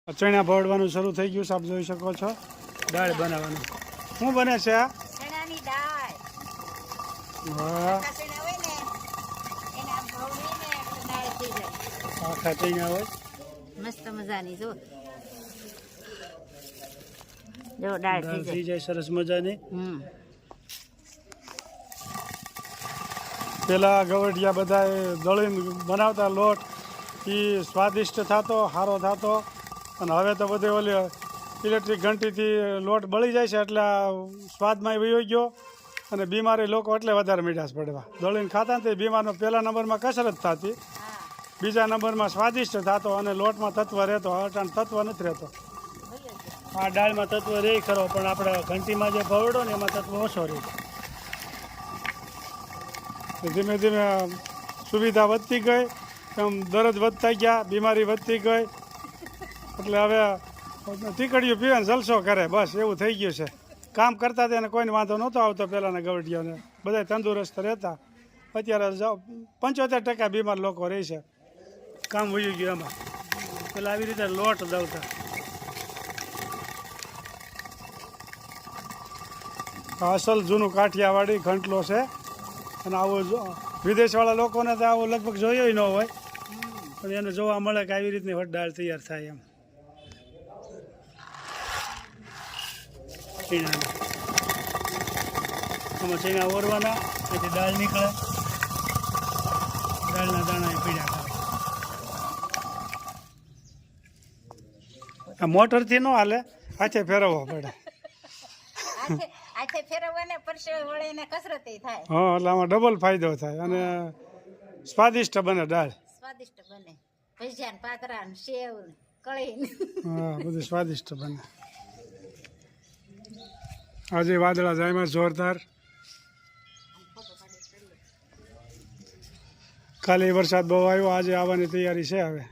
ચણા ભરવાનું શરૂ થઈ ગયું છે, આપ જોઈ શકો છો. દાળ બનાવવાનું શું બને છે? આ ચણાની દાળ. હા, ચણા હોય ને એના ભવણીને દાળ થઈ જાય. આખા ચણા હોય મસ્ત મજાની જો જો દાળ થઈ જાય સરસ મજાની. પેલા ગવડિયા બધા દળીને બનાવતા લોટ, એ સ્વાદિષ્ટ થતો, સારો થતો. અને હવે તો બધે ઓલી ઇલેક્ટ્રિક ઘંટીથી લોટ બળી જાય છે, એટલે સ્વાદમાં વયો ગયો. અને બીમારી લોકો એટલે વધારે મીઠાશ પડવા દળીને ખાતા ને તે બીમારનો પહેલા નંબરમાં કસરત થતી, બીજા નંબરમાં સ્વાદિષ્ટ થતો અને લોટમાં તત્વ રહેતો. અટાણ તત્વ નથી રહેતો. આ દાળમાં તત્વ રહે ખરો, પણ આપણે ઘંટીમાં જે ભવડો ને એમાં તત્વ ઓછો રહે. ધીમે ધીમે સુવિધા વધતી ગઈ, એમ દરદ વધતા ગયા, બીમારી વધતી ગઈ. એટલે હવે ટીકડીઓ પીવે ને જલસો કરે, બસ એવું થઈ ગયું છે. કામ કરતા તેને કોઈને વાંધો નહોતો આવતો પહેલાંના ગવડિયાને, બધા તંદુરસ્ત રહેતા. અત્યારે 75% બીમાર લોકો રહે છે. કામ વયું ગયું એમાં. પેલા આવી રીતે લોટ દળતા. અસલ જૂનું કાઠિયાવાડી ઘંટલો છે. અને આવું વિદેશવાળા લોકોને તો આવું લગભગ જોયો ન હોય, પણ એને જોવા મળે કે આવી રીતની વટ દાળ તૈયાર થાય એમ. ચીણાના આમાં ચીણા ઓરવાના, પછી દાળ નીકળે, દાળના દાણા એ પીડ્યા કરે. આ મોટરથી ન હાલે, હાથે ફેરવવો પડે. આખે ફેરવવાને પરસેવો વળે ને કસરત થાય. હા, એટલે આમાં ડબલ ફાયદો થાય અને સ્વાદિષ્ટ બને દાળ. સ્વાદિષ્ટ બને. ભજીયા પાતરા ને સેવ ને કળી. હા, બધું સ્વાદિષ્ટ બને. આજે વાદળા જાયમાં જોરદાર. કાલે વરસાદ બહુ આવ્યો, આજે આવવાની તૈયારી છે. હવે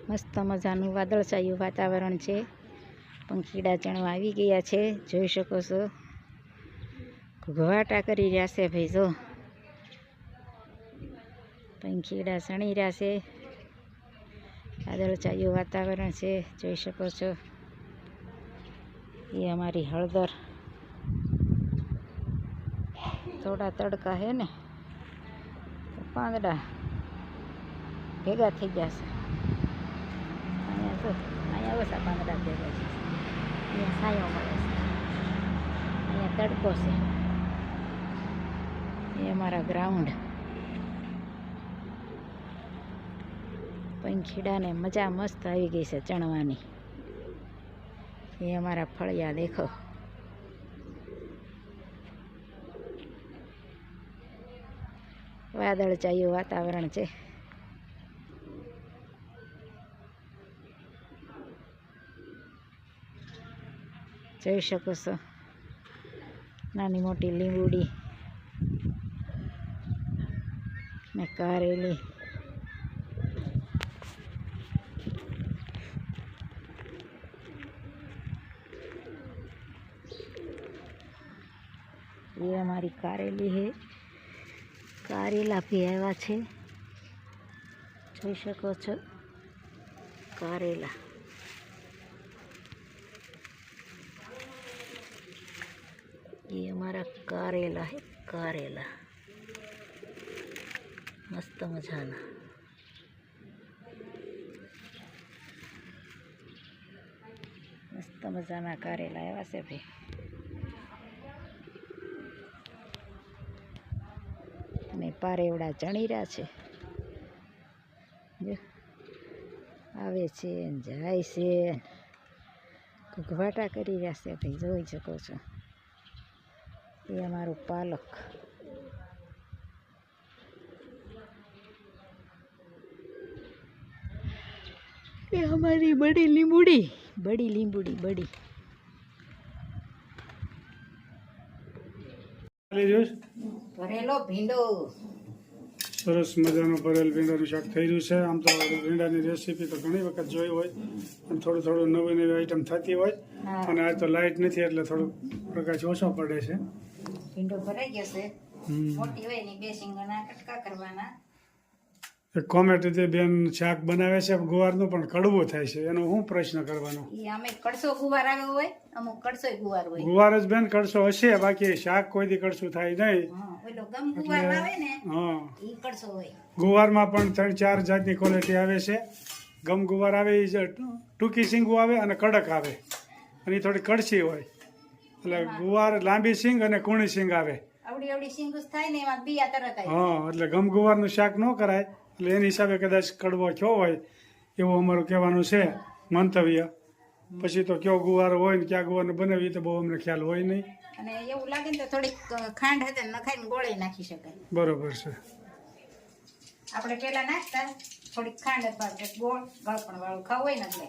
મસ્ત મજાનું વાદળછાયું વાતાવરણ છે. પંખીડા ચણવા આવી ગયા છે, જોઈ શકો છો. ઘુઘવાટા કરી રહ્યા છે ભાઈ, જો પંખીડા ચણી રહ્યા છે. વાદળછાયું વાતાવરણ છે, જોઈ શકો છો. એ અમારી હળદર થોડા તડકા હે ને તો પાંદડા ભેગા થઈ ગયા છે. અહીંયા જો અહીંયા ઓછા પાંદડા ભેગા છે. અહીંયા છાંયો મળે છે, અહીંયા તડકો છે. એ અમારા ગ્રાઉન્ડ. પંખીડાને મજા મસ્ત આવી ગઈ છે ચણવાની. એ અમારા ફળિયા દેખો. વાદળછાયું વાતાવરણ છે. જોઈ શકો છો. નાની મોટી લીંબુડી ને કારેલી. ये हमारी कारेली है. कारेला भी આવ્યા છે, જોઈ શકો છો. કારેલા ये हमारा कारेला है. कारेला मस्त मजाना. મસ્ત મજાના કારેલા આવ્યા છે ભાઈ. અને પારેવડા ચણી રહ્યા છે. આવે છે ને જાય છે, ઘુઘવાટા કરી રહ્યા છે ભાઈ, જોઈ શકો છો. એ અમારું પાલક. એ हमारी बड़ी લીંબુડી. બડી લીંબુડી બડી. ભરેલો ભીંડો. સરસ મજાનું ભરેલ ભીંડાનું શાક થઈ રહ્યું છે. આમ તો ભીંડાની રેસીપી તો ઘણી વખત જોઈ હોય, અને થોડું થોડું નવી નવી આઈટમ થતી હોય. અને આજ તો લાઇટ નથી એટલે થોડુંક પ્રકાશ ઓછો પડે છે. ભીંડો ભરાઈ ગયો છે. મોટી હોય ને 2 સિંગના કટકા કરવાના. એક કોમેન્ટ હતી, બેન શાક બનાવે છે ગુવારનું પણ કડવું થાય છે, એનો શું પ્રશ્ન કરવાનો? એ અમે કડસો ગુવાર આવ્યો હોય, અમુક કડસો ગુવાર હોય. ગુવાર જ બેન કડશો હશે, બાકી શાક કોઈ દી કડશું થાય નહીં. હા, ઓલો ગમ ગુવાર આવે ને હા, એ કડસો હોય. ગુવારમાં પણ 3-4 જાતની ક્વોલિટી આવે છે. ગમ ગુવાર આવે એ ટૂંકી સિંગું આવે અને કડક આવે, અને એ થોડી કડછી હોય. એટલે ગુવાર લાંબી સિંગ અને કૂણી સિંગ આવે. આવડી આવડી સિંગુસ થાય ને એમાં બિયા તરત આવી. હા, એટલે ગમ ગુવારનું શાક ન કરાય. એટલે એની હિસાબે કદાચ કડવો થયો હોય એવું અમારું કહેવાનું છે મંતવ્ય. પછી તો કયો ગુવાર હોય ને ક્યાં ગુવારનું બનાવી તો બહુ અમને ખ્યાલ હોય નહીં. અને એવું લાગે ને તો થોડીક ખાંડ હતી નખાઈને ગોળે નાખી શકાય. બરોબર છે. આપણે પેલા નાખતા થોડીક ખાંડ અથવા ગોળ ગળપણ વાળું ખાવું હોય ને એટલે,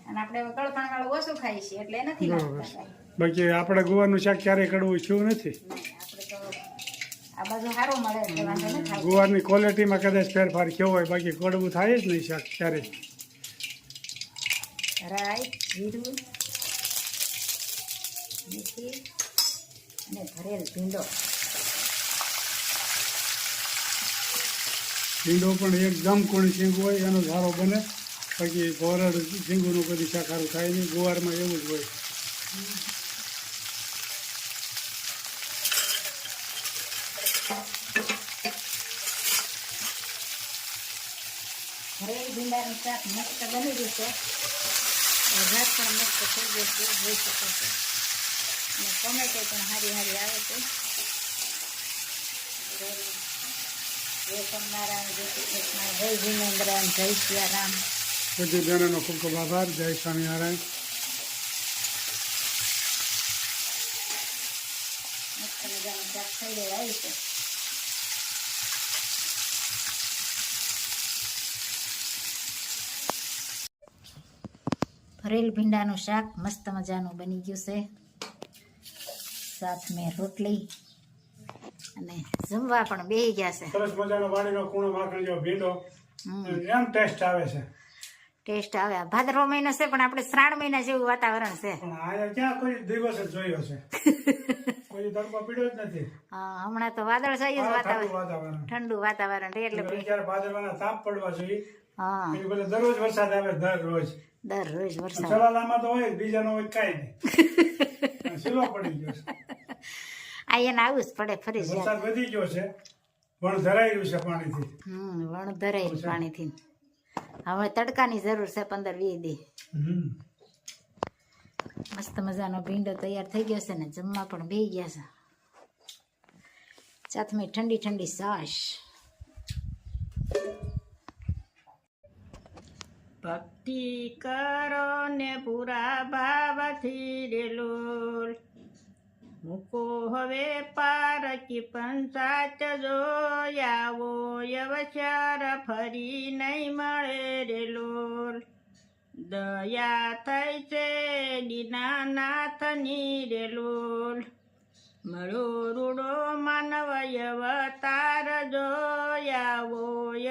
અને આપણે હવે ગળપણ વાળું ઓછું ખાઈએ છીએ એટલે નથી બરોબર નાખતા છે. કાંઈ. બાકી આપણે ગુવારનું શાક ક્યારેય કડવું થયું નથી. નહીં, આપણે તો આ બાજુ સારું મળે એટલે વાંધો ન થાય. ગુવારની ક્વોલિટીમાં કદાચ ફેરફાર થયો હોય, બાકી કડવું થાય જ નહીં શાક ક્યારેય. રાઈ, જીરું, મેથી અને ભરેલ ભીંડો. ભીંડો પણ એકદમ કૂણી સિંગ હોય એનો સારો બને, બાકી ગોરડ સિંગુનું કદી શાક સારું થાય નહીં. ગુવારમાં એવું જ હોય. ભરેલ ભીંડાનું શાક મસ્ત બની ગયું છે. ભાત પણ મસ્ત થઈ ગયો છે, જોઈ શકો છો. અને ટમેટો પણ હારી હારી આવે છે. જય સ્વામિનારાયણ, જય શ્રી કૃષ્ણ, જય જીનેન્દ્ર, જય સિયારામ. બધી બહેનોનો ખૂબ ખૂબ આભાર. જય સ્વામિનારાયણ. મસ્ત મજાનું શાક થઈ ગયું આવ્યું છે. ભરેલ ભીંડાનું શાક મસ્ત મજાનું બની ગયું છે. સાથ મેં રોટલી અને જમવા પણ બેસી ગયા છે. સરસ મજાનો વાડીનો કૂણો માખણ જેવો ભીંડો, એમ ટેસ્ટ આવે છે. ટેસ્ટ આવે. આ ભાદરવો મહિનો છે પણ આપણે શ્રાવણ મહિના જેવું વાતાવરણ છે. પણ અહીંયા ક્યાં કોઈ દિવસ જ જોયો છે? કોઈ તડકો પીડ્યો જ નથી. હા, હમણાં તો વાદળછાયું જ ઠંડુ વાતાવરણ, વાતાવરણ. ઠંડુ વાતાવરણ રહે એટલે જ્યારે ભાદરવાના તાપ પડવા જોઈએ, હા, એ બધે દરરોજ વરસાદ આવે, દરરોજ. દરરોજ વરસાદ. ચલાલામાં તો હોય જ, બીજાનો હોય કાંઈ નહીં. સીલો પડી ગયો છે. આ એને આવું જ પડે ફરજિયાત. વરસાદ વધી ગયો છે, વણ ધરાઈ રહ્યું છે પાણીથી. વણ ધરાય પાણીથી. હવે તડકાની જરૂર છે 15-20 દી. મસ્ત મજાનો ભીંડો તૈયાર થઈ ગયો છે ને જમવા પણ બેસી ગયા છે. સાથમાં ઠંડી ઠંડી છાશ. ભક્તિ કરો ને પૂરા ભાવથી રે લોલ, મૂકો હવે પારકી પંચાત જોયાવો, અવસર ફરી નહીં મળે રે લોલ. દયા થઈ છે દીનાનાથની રે લોલ, મળ્યો રૂડો માનવ અવતાર જોયાવો,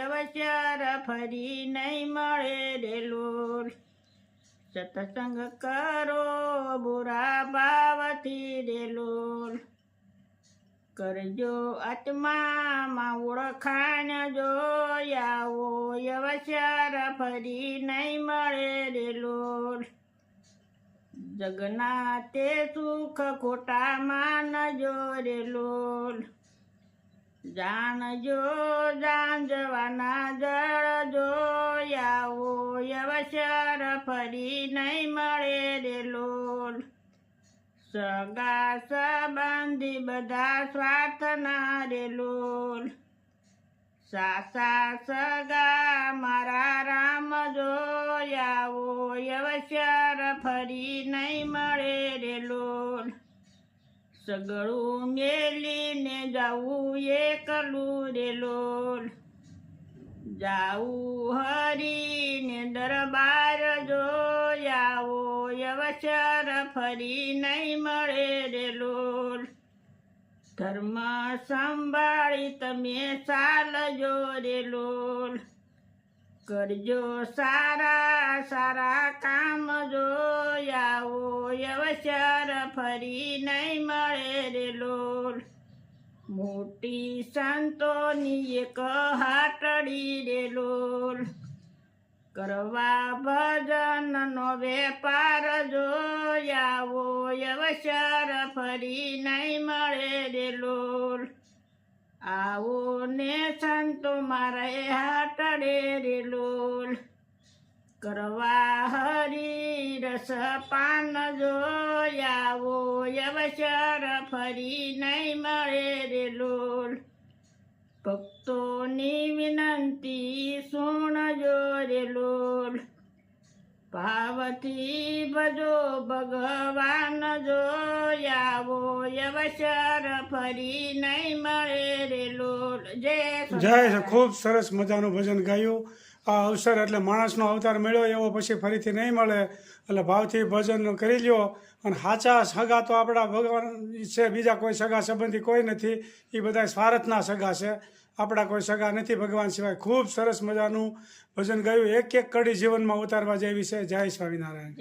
અવસર ફરી નહીં મળે રે લોલ. સત્સંગ કરો બુરા ભાવથી રે લોલ, કરજો આત્મામાં ઓળખાણ જોયાવો, અવસર ફરી નહીં મળે રે લોલ. જગના તે સુખ ખોટા માનજો રે લોલ, જાણજો જાંજવાના જળ જોયાવો, અવસર ફરી નહીં મળે રે લોલ. સગા સંબંધી બધા સ્વાર્થના રે લોલ, સાસા સગા મારા રામ જોયાવો, અવસર ફરી નહીં મળે રે લોલ. સગળું મેલીને જાવું એકલું રે લોલ, જાવું હરીને દરબાર જોયાવો, અવસર ફરી નહીં મળે રે લોલ. ધર્મ સંભાળી તમે ચાલજો રે લોલ, કરજો સારા સારા કામ જોયાવો, અવસર ફરી નહીં મળે રે લોલ. મોટી સંતોની એક હાટડી રે લોલ કરવા ભજનનો વેપાર જોયાવો અવસર ફરી નહીં મળે રે લોલ આવો ને સંતો મારે હાટડે રે લોલ કરવા હરી રસ પાન જોયાવો અવસર ફરી નહીં મળે રે લોલ ભક્તોની વિનંતી સુણજો રે લોલ ભાવથી ભજો ભગવાન જોયાવો અવસર ફરી નહીં મળે રે લોલ જય ખૂબ સરસ મજાનું ભજન ગાયું. આ અવસર એટલે માણસનો અવતાર મળ્યો એવો પછી ફરીથી નહીં મળે, એટલે ભાવથી ભજન કરી લ્યો. અને સાચા સગા તો આપણા ભગવાન છે, બીજા કોઈ સગા સંબંધી કોઈ નથી. એ બધા સ્વાર્થના સગા છે, આપણા કોઈ સગા નથી ભગવાન સિવાય. ખૂબ સરસ મજાનું ભજન ગાયું. એક એક કડી જીવનમાં ઉતારવા જેવી છે. જય સ્વામિનારાયણ.